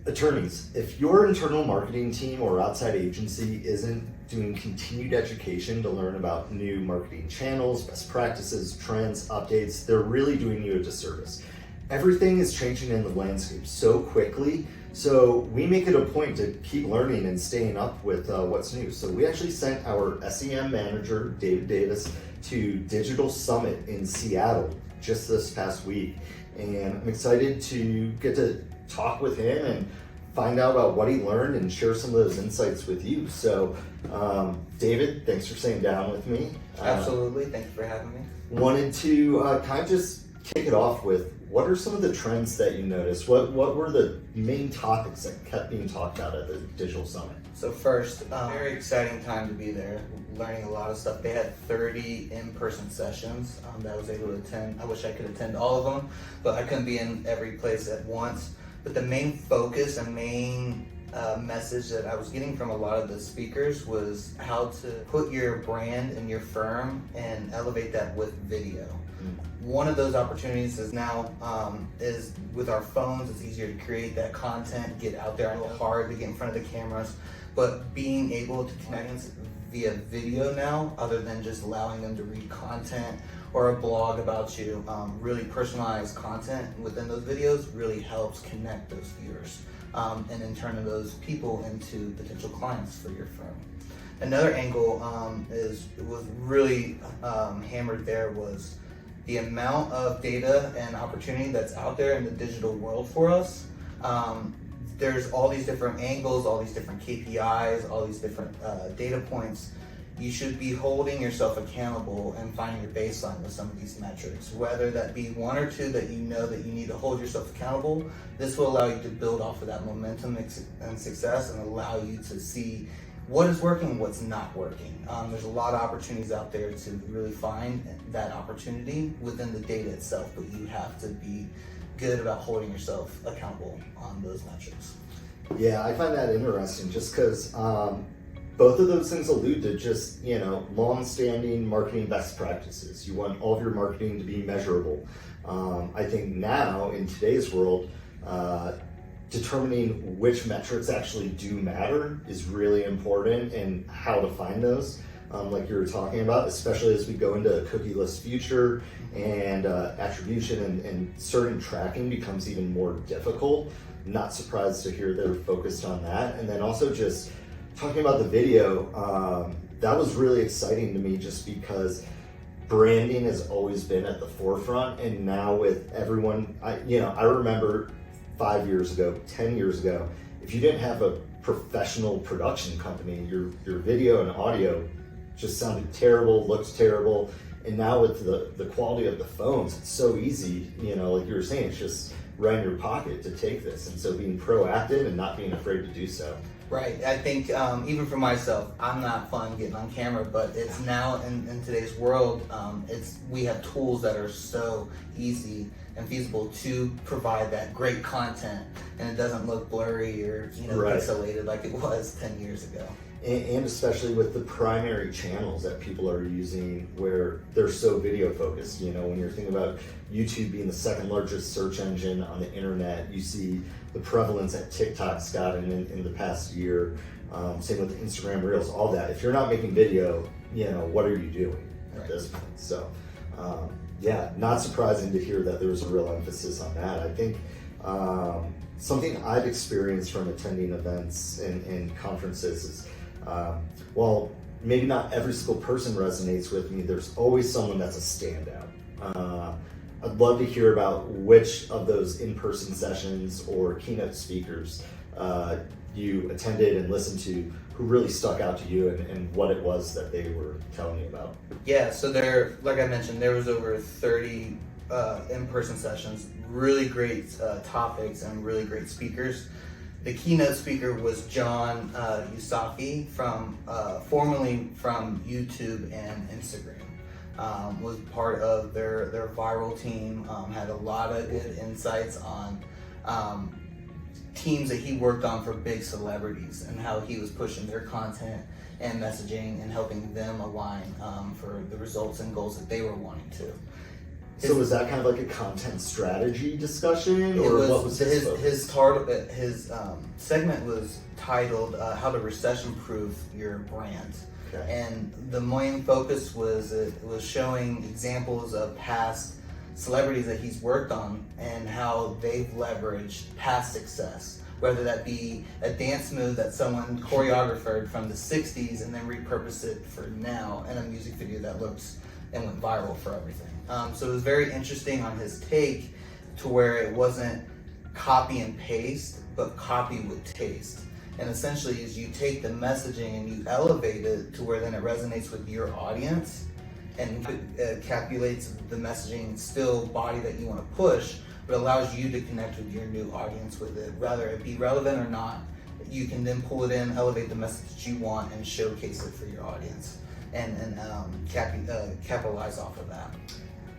Attorneys, if your internal marketing team or outside agency isn't doing continued education to learn about new marketing channels, best practices, trends, updates, they're really doing you a disservice. Everything is changing in the landscape so quickly, so we make it a point to keep learning and staying up with what's new. So we actually sent our SEM Manager, David Davis, to Digital Summit in Seattle just this past week. And I'm excited to get to talk with him and find out about what he learned and share some of those insights with you. So, David, thanks for sitting down with me. Absolutely, thank you for having me. Wanted to kind of just kick it off with, what are some of the trends that you noticed? What were the main topics that kept being talked about at the Digital Summit? So first, very exciting time to be there, learning a lot of stuff. They had 30 in-person sessions that I was able to attend. I wish I could attend all of them, but I couldn't be in every place at once. But the main focus and main message that I was getting from a lot of the speakers was how to put your brand and your firm and elevate that with video. One of those opportunities is now is with our phones. It's easier to create that content, get out there. I know it's hard to get in front of the cameras, but being able to connect via video now, other than just allowing them to read content or a blog about you, really personalized content within those videos really helps connect those viewers and in turn those people into potential clients for your firm. Another angle was really hammered there was the amount of data and opportunity that's out there in the digital world for us. There's all these different angles, all these different KPIs, all these different data points. You should be holding yourself accountable and finding your baseline with some of these metrics, whether that be one or two that you know that you need to hold yourself accountable. This will allow you to build off of that momentum and success and allow you to see what is working and what's not working. There's a lot of opportunities out there to really find that opportunity within the data itself, but you have to be good about holding yourself accountable on those metrics. Yeah, I find that interesting just because both of those things allude to just, long-standing marketing best practices. You want all of your marketing to be measurable. I think now in today's world, determining which metrics actually do matter is really important, and how to find those, like you were talking about, especially as we go into a cookieless future and attribution and certain tracking becomes even more difficult. Not surprised to hear they're focused on that. And then also just talking about the video, that was really exciting to me just because branding has always been at the forefront, and now with everyone, I remember 5 years ago, 10 years ago, if you didn't have a professional production company, your video and audio just sounded terrible, looked terrible. And now with the quality of the phones, it's so easy, like you were saying, it's just right in your pocket to take this. And so being proactive and not being afraid to do so. Right. I think even for myself, I'm not fun getting on camera, but it's now in today's world, we have tools that are so easy and feasible to provide that great content, and it doesn't look blurry or Right. pixelated like it was 10 years ago. And especially with the primary channels that people are using where they're so video focused. When you're thinking about YouTube being the second largest search engine on the internet, you see the prevalence that TikTok's gotten in the past year. Same with Instagram Reels, all that. If you're not making video, what are you doing at this point? So, not surprising to hear that there was a real emphasis on that. I think something I've experienced from attending events and conferences is, while maybe not every single person resonates with me, there's always someone that's a standout. I'd love to hear about which of those in-person sessions or keynote speakers you attended and listened to who really stuck out to you, and what it was that they were telling you about. Yeah, so like I mentioned, there was over 30 in-person sessions, really great topics and really great speakers. The keynote speaker was John Usafi, formerly from YouTube and Instagram. Was part of their viral team, had a lot of good insights on teams that he worked on for big celebrities and how he was pushing their content and messaging and helping them align for the results and goals that they were wanting to. So was that kind of like a content strategy discussion, or what was his focus? His segment was titled "How to Recession-Proof Your Brand," and the main focus was showing examples of past celebrities that he's worked on and how they've leveraged past success, whether that be a dance move that someone choreographed from the 60s and then repurposed it for now in a music video that looks and went viral for everything. So it was very interesting on his take, to where it wasn't copy and paste, but copy with taste. And essentially is you take the messaging and you elevate it to where then it resonates with your audience and encapsulates the messaging, still body that you want to push, but allows you to connect with your new audience with it, whether it be relevant or not. You can then pull it in, elevate the message that you want, and showcase it for your audience, and capitalize off of that.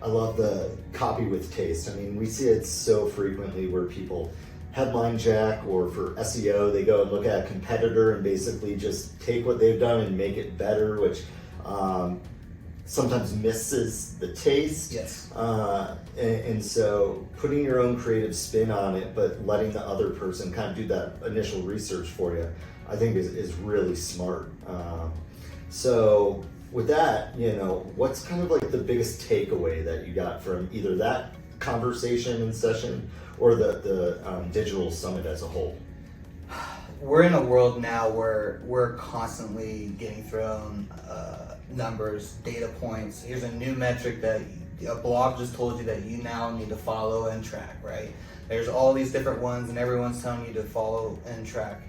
I love the copy with taste. I mean, we see it so frequently where people headline jack, or for SEO, they go and look at a competitor and basically just take what they've done and make it better, which sometimes misses the taste. Yes. And so putting your own creative spin on it, but letting the other person kind of do that initial research for you, I think is really smart. So with that, what's kind of like the biggest takeaway that you got from either that conversation and session or the digital summit as a whole? We're in a world now where we're constantly getting thrown numbers, data points. Here's a new metric that a blog just told you that you now need to follow and track, right? There's all these different ones and everyone's telling you to follow and track.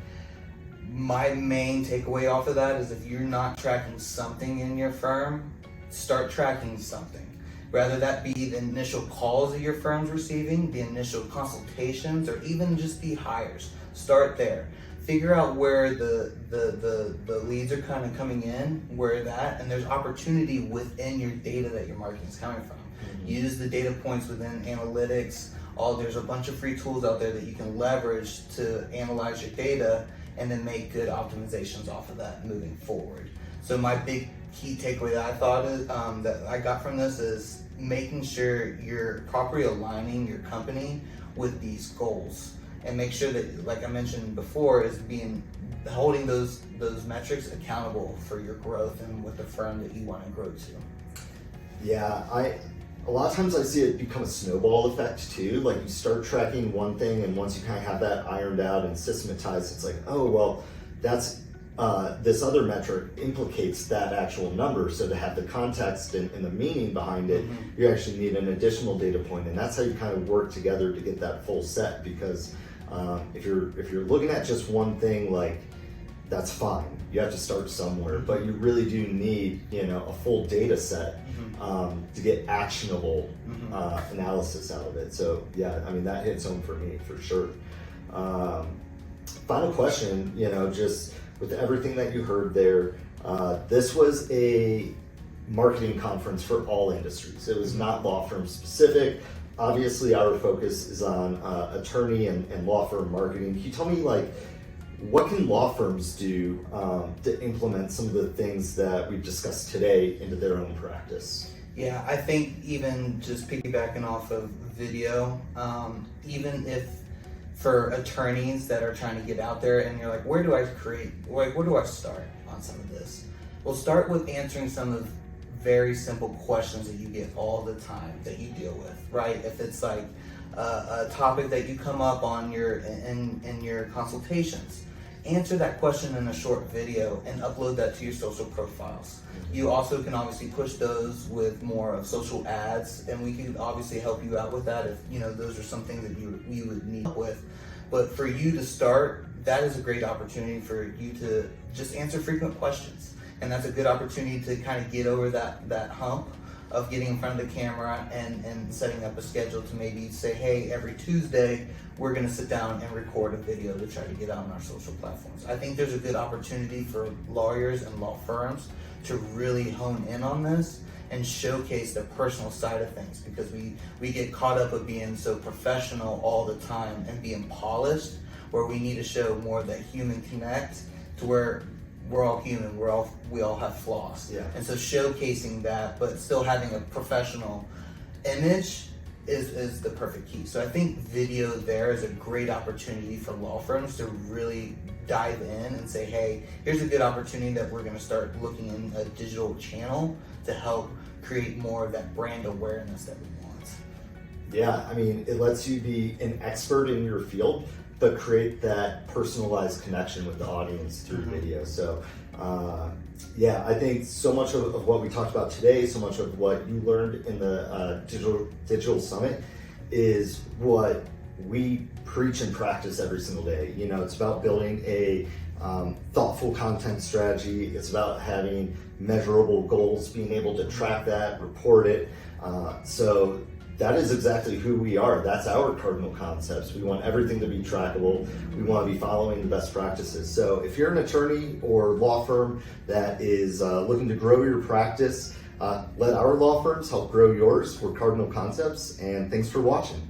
My main takeaway off of that is, if you're not tracking something in your firm, start tracking something. Whether that be the initial calls that your firm's receiving, the initial consultations, or even just the hires. Start there. Figure out where the leads are kind of coming in, and there's opportunity within your data that your marketing is coming from. Mm-hmm. Use the data points within analytics. There's a bunch of free tools out there that you can leverage to analyze your data and then make good optimizations off of that moving forward. So my big key takeaway that I thought is, that I got from this is making sure you're properly aligning your company with these goals, and make sure that, like I mentioned before, is holding those metrics accountable for your growth and with the firm that you want to grow to. Yeah, a lot of times I see it become a snowball effect too. Like, you start tracking one thing, and once you kind of have that ironed out and systematized, it's like, oh, well, that's this other metric implicates that actual number. So to have the context and the meaning behind it, mm-hmm. you actually need an additional data point, and that's how you kind of work together to get that full set. Because if you're looking at just one thing, like, that's fine. You have to start somewhere, but you really do need a full data set to get actionable analysis out of it. So yeah, I mean, that hits home for me for sure. Final question, just with everything that you heard there, this was a marketing conference for all industries. It was not law firm specific. Obviously, our focus is on attorney and law firm marketing. Can you tell me, what can law firms do to implement some of the things that we've discussed today into their own practice? Yeah, I think even just piggybacking off of video, even if for attorneys that are trying to get out there and you're like, where do I start on some of this? We'll start with answering some of very simple questions that you get all the time that you deal with, right? If it's like a topic that you come up on in your consultations, answer that question in a short video and upload that to your social profiles. You also can obviously push those with more of social ads, and we can obviously help you out with that if those are some things that you would need help with. But for you to start, that is a great opportunity for you to just answer frequent questions. And that's a good opportunity to kind of get over that hump of getting in front of the camera and setting up a schedule to maybe say, hey, every Tuesday, we're gonna sit down and record a video to try to get out on our social platforms. I think there's a good opportunity for lawyers and law firms to really hone in on this and showcase the personal side of things, because we get caught up with being so professional all the time and being polished, where we need to show more of that human connect, to where we're all human, we all have flaws. Yeah. And so showcasing that, but still having a professional image is the perfect key. So I think video there is a great opportunity for law firms to really dive in and say, hey, here's a good opportunity that we're going to start looking in a digital channel to help create more of that brand awareness that we want. Yeah, I mean, it lets you be an expert in your field, but create that personalized connection with the audience through video. So, yeah, I think so much of what we talked about today, so much of what you learned in the digital summit is what we preach and practice every single day. You know, it's about building a thoughtful content strategy. It's about having measurable goals, being able to track that, report it. So that is exactly who we are. That's our cardinal concepts. We want everything to be trackable. We want to be following the best practices. So if you're an attorney or law firm that is looking to grow your practice, let our law firms help grow yours. We're Cardinal Concepts, and thanks for watching.